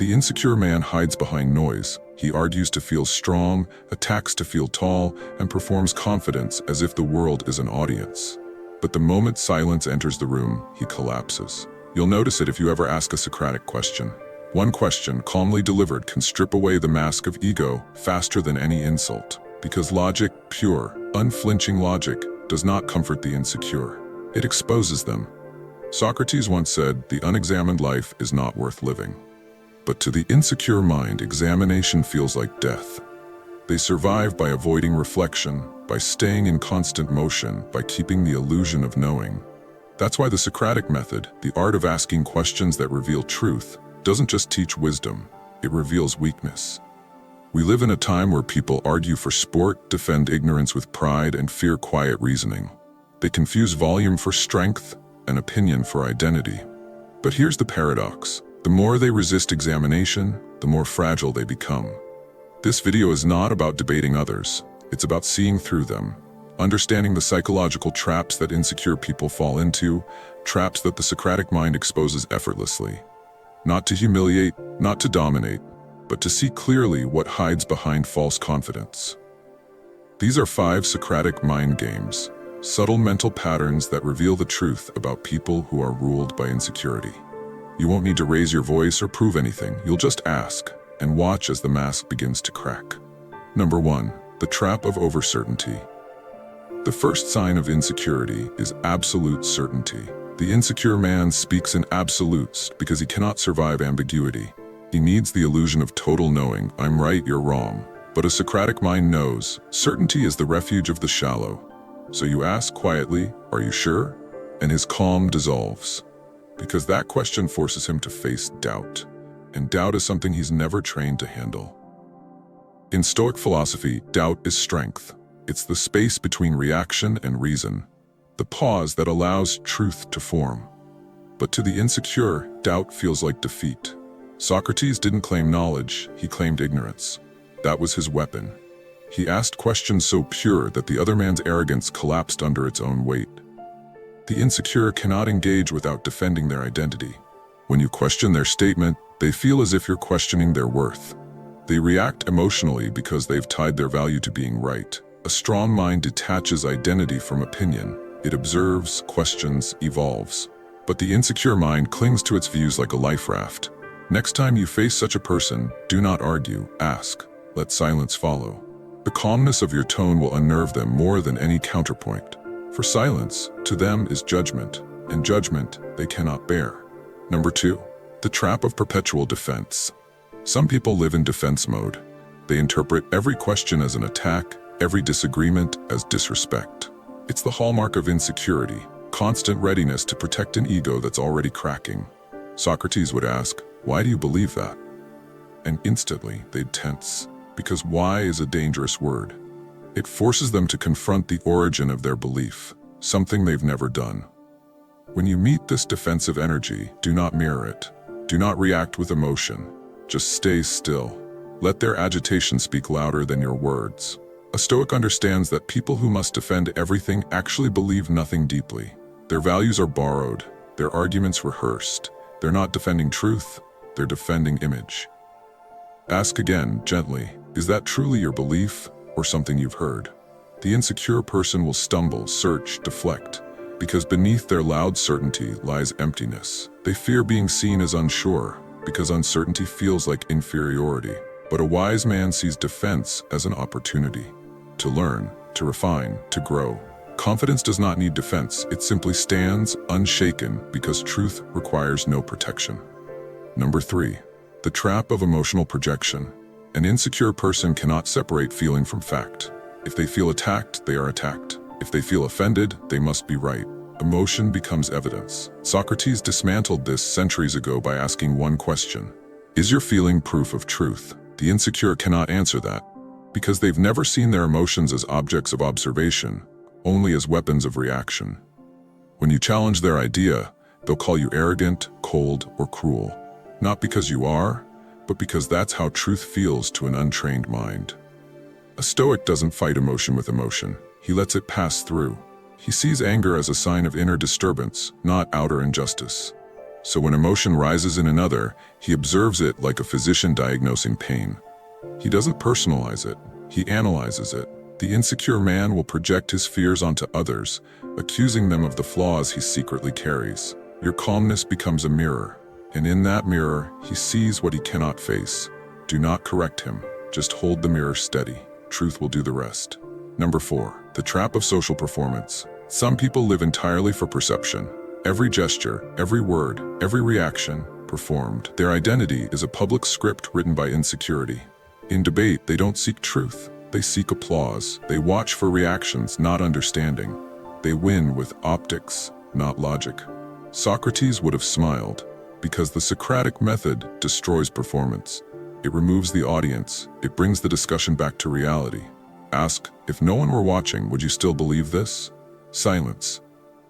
The insecure man hides behind noise. He argues to feel strong, attacks to feel tall, and performs confidence as if the world is an audience. But the moment silence enters the room, he collapses. You'll notice it if you ever ask a Socratic question. One question, calmly delivered, can strip away the mask of ego faster than any insult. Because logic, pure, unflinching logic, does not comfort the insecure. It exposes them. Socrates once said, "The unexamined life is not worth living." But to the insecure mind, examination feels like death. They survive by avoiding reflection, by staying in constant motion, by keeping the illusion of knowing. That's why the Socratic method, the art of asking questions that reveal truth, doesn't just teach wisdom, it reveals weakness. We live in a time where people argue for sport, defend ignorance with pride, and fear quiet reasoning. They confuse volume for strength and opinion for identity. But here's the paradox. The more they resist examination, the more fragile they become. This video is not about debating others. It's about seeing through them, understanding the psychological traps that insecure people fall into, traps that the Socratic mind exposes effortlessly. Not to humiliate, not to dominate, but to see clearly what hides behind false confidence. These are 5 Socratic mind games, subtle mental patterns that reveal the truth about people who are ruled by insecurity. You won't need to raise your voice or prove anything. You'll just ask and watch as the mask begins to crack. Number 1, the trap of overcertainty. The first sign of insecurity is absolute certainty. The insecure man speaks in absolutes because he cannot survive ambiguity. He needs the illusion of total knowing. I'm right, you're wrong. But a Socratic mind knows certainty is the refuge of the shallow. So you ask quietly, "Are you sure?" And his calm dissolves. Because that question forces him to face doubt. And doubt is something he's never trained to handle. In Stoic philosophy, doubt is strength. It's the space between reaction and reason, the pause that allows truth to form. But to the insecure, doubt feels like defeat. Socrates didn't claim knowledge, he claimed ignorance. That was his weapon. He asked questions so pure that the other man's arrogance collapsed under its own weight. The insecure cannot engage without defending their identity. When you question their statement, they feel as if you're questioning their worth. They react emotionally because they've tied their value to being right. A strong mind detaches identity from opinion. It observes, questions, evolves. But the insecure mind clings to its views like a life raft. Next time you face such a person, do not argue, ask. Let silence follow. The calmness of your tone will unnerve them more than any counterpoint. For silence, to them, is judgment, and judgment they cannot bear. Number 2, the trap of perpetual defense. Some people live in defense mode. They interpret every question as an attack, every disagreement as disrespect. It's the hallmark of insecurity, constant readiness to protect an ego that's already cracking. Socrates would ask, "Why do you believe that?" And instantly they'd tense, because why is a dangerous word. It forces them to confront the origin of their belief, something they've never done. When you meet this defensive energy, do not mirror it. Do not react with emotion. Just stay still. Let their agitation speak louder than your words. A Stoic understands that people who must defend everything actually believe nothing deeply. Their values are borrowed, their arguments rehearsed. They're not defending truth, they're defending image. Ask again, gently, is that truly your belief or something you've heard? The insecure person will stumble, search, deflect, because beneath their loud certainty lies emptiness. They fear being seen as unsure, because uncertainty feels like inferiority. But a wise man sees defense as an opportunity to learn, to refine, to grow. Confidence does not need defense, it simply stands unshaken because truth requires no protection. Number 3, the trap of emotional projection. An insecure person cannot separate feeling from fact. If they feel attacked, they are attacked. If they feel offended, they must be right. Emotion becomes evidence. Socrates dismantled this centuries ago by asking one question: is your feeling proof of truth? The insecure cannot answer that, because they've never seen their emotions as objects of observation, only as weapons of reaction. When you challenge their idea, they'll call you arrogant, cold, or cruel. Not because you are, but because that's how truth feels to an untrained mind. A Stoic doesn't fight emotion with emotion. He lets it pass through. He sees anger as a sign of inner disturbance, not outer injustice. So when emotion rises in another, he observes it like a physician diagnosing pain. He doesn't personalize it, he analyzes it. The insecure man will project his fears onto others, accusing them of the flaws he secretly carries. Your calmness becomes a mirror, and in that mirror, he sees what he cannot face. Do not correct him, just hold the mirror steady. Truth will do the rest. Number 4, the trap of social performance. Some people live entirely for perception. Every gesture, every word, every reaction, performed. Their identity is a public script written by insecurity. In debate, they don't seek truth. They seek applause. They watch for reactions, not understanding. They win with optics, not logic. Socrates would have smiled, because the Socratic method destroys performance. It removes the audience. It brings the discussion back to reality. Ask, if no one were watching, would you still believe this? Silence.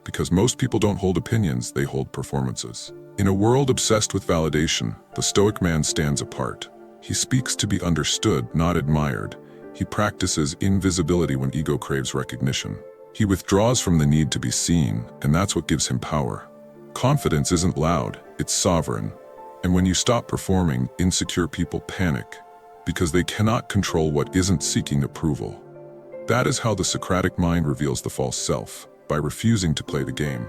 Because most people don't hold opinions, they hold performances. In a world obsessed with validation, the Stoic man stands apart. He speaks to be understood, not admired. He practices invisibility when ego craves recognition. He withdraws from the need to be seen, and that's what gives him power. Confidence isn't loud, it's sovereign. And when you stop performing, insecure people panic, because they cannot control what isn't seeking approval. That is how the Socratic mind reveals the false self, by refusing to play the game.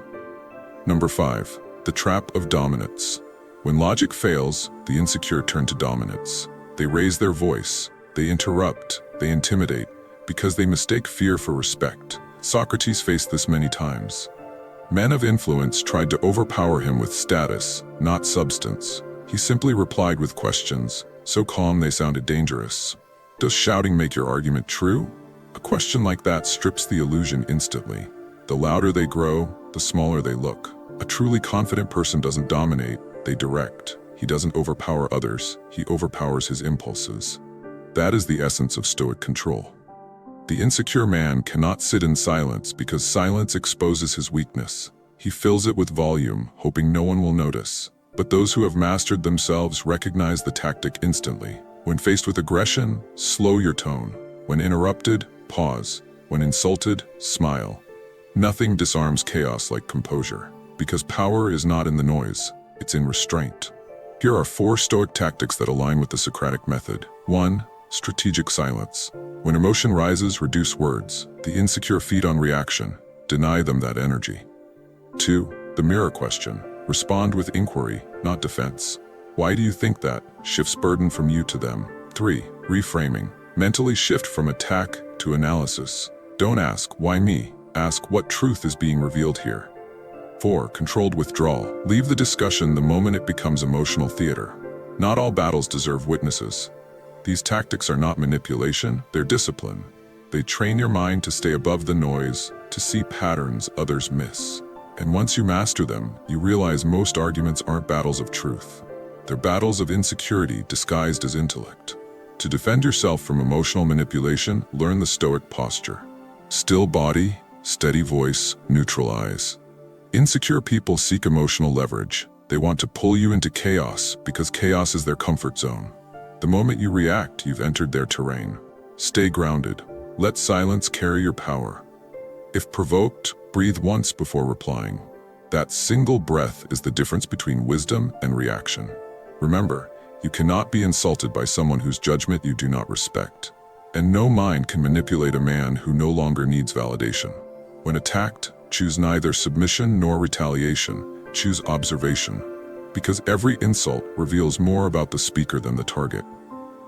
Number 5, the trap of dominance. When logic fails, the insecure turn to dominance. They raise their voice, they interrupt, they intimidate, because they mistake fear for respect. Socrates faced this many times. Men of influence tried to overpower him with status, not substance. He simply replied with questions, so calm they sounded dangerous. Does shouting make your argument true? A question like that strips the illusion instantly. The louder they grow, the smaller they look. A truly confident person doesn't dominate, they direct. He doesn't overpower others, he overpowers his impulses. That is the essence of Stoic control. The insecure man cannot sit in silence because silence exposes his weakness. He fills it with volume, hoping no one will notice. But those who have mastered themselves recognize the tactic instantly. When faced with aggression, slow your tone. When interrupted, pause. When insulted, smile. Nothing disarms chaos like composure, because power is not in the noise, it's in restraint. Here are 4 Stoic tactics that align with the Socratic method. 1. Strategic silence. When emotion rises, reduce words. The insecure feed on reaction. Deny them that energy. 2. The mirror question. Respond with inquiry, not defense. Why do you think that? Shifts burden from you to them. 3. Reframing. Mentally shift from attack to analysis. Don't ask, why me? Ask, what truth is being revealed here? 4. Controlled withdrawal. Leave the discussion the moment it becomes emotional theater. Not all battles deserve witnesses. These tactics are not manipulation, they're discipline. They train your mind to stay above the noise, to see patterns others miss. And once you master them, you realize most arguments aren't battles of truth. They're battles of insecurity disguised as intellect. To defend yourself from emotional manipulation, learn the Stoic posture. Still body, steady voice, neutral eyes. Insecure people seek emotional leverage. They want to pull you into chaos because chaos is their comfort zone. The moment you react, you've entered their terrain. Stay grounded. Let silence carry your power. If provoked, breathe once before replying. That single breath is the difference between wisdom and reaction. Remember, you cannot be insulted by someone whose judgment you do not respect. And no mind can manipulate a man who no longer needs validation. When attacked, choose neither submission nor retaliation. Choose observation. Because every insult reveals more about the speaker than the target.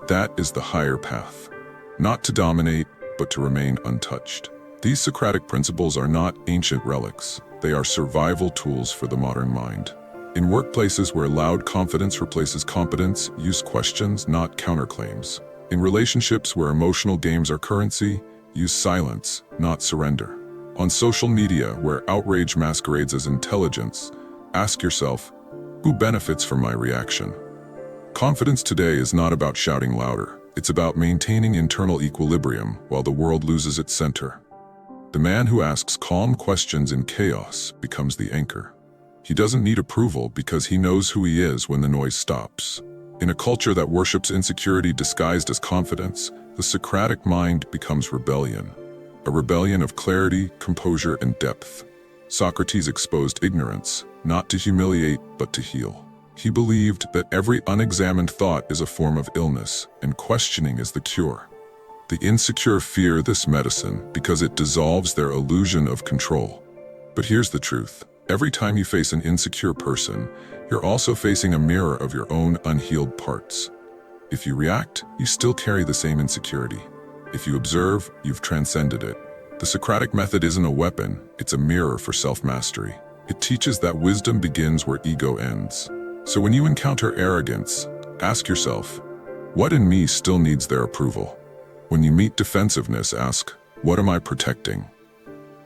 That is the higher path. Not to dominate, but to remain untouched. These Socratic principles are not ancient relics. They are survival tools for the modern mind. In workplaces where loud confidence replaces competence, use questions, not counterclaims. In relationships where emotional games are currency, use silence, not surrender. On social media where outrage masquerades as intelligence, ask yourself, who benefits from my reaction? Confidence today is not about shouting louder. It's about maintaining internal equilibrium while the world loses its center. The man who asks calm questions in chaos becomes the anchor. He doesn't need approval because he knows who he is when the noise stops. In a culture that worships insecurity disguised as confidence, the Socratic mind becomes rebellion. A rebellion of clarity, composure, and depth. Socrates exposed ignorance, not to humiliate, but to heal. He believed that every unexamined thought is a form of illness, and questioning is the cure. The insecure fear this medicine because it dissolves their illusion of control. But here's the truth. Every time you face an insecure person, you're also facing a mirror of your own unhealed parts. If you react, you still carry the same insecurity. If you observe, you've transcended it. The Socratic method isn't a weapon, it's a mirror for self-mastery. It teaches that wisdom begins where ego ends. So when you encounter arrogance, ask yourself, what in me still needs their approval? When you meet defensiveness, ask, what am I protecting?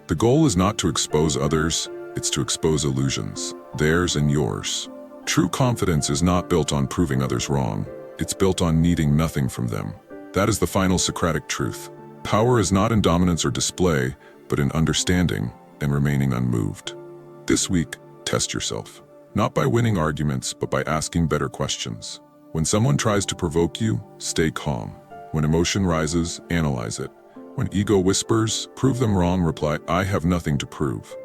The goal is not to expose others, it's to expose illusions, theirs and yours. True confidence is not built on proving others wrong, it's built on needing nothing from them. That is the final Socratic truth. Power is not in dominance or display, but in understanding and remaining unmoved. This week, test yourself. Not by winning arguments, but by asking better questions. When someone tries to provoke you, stay calm. When emotion rises, analyze it. When ego whispers, prove them wrong, reply, I have nothing to prove.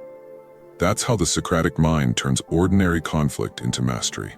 That's how the Socratic mind turns ordinary conflict into mastery.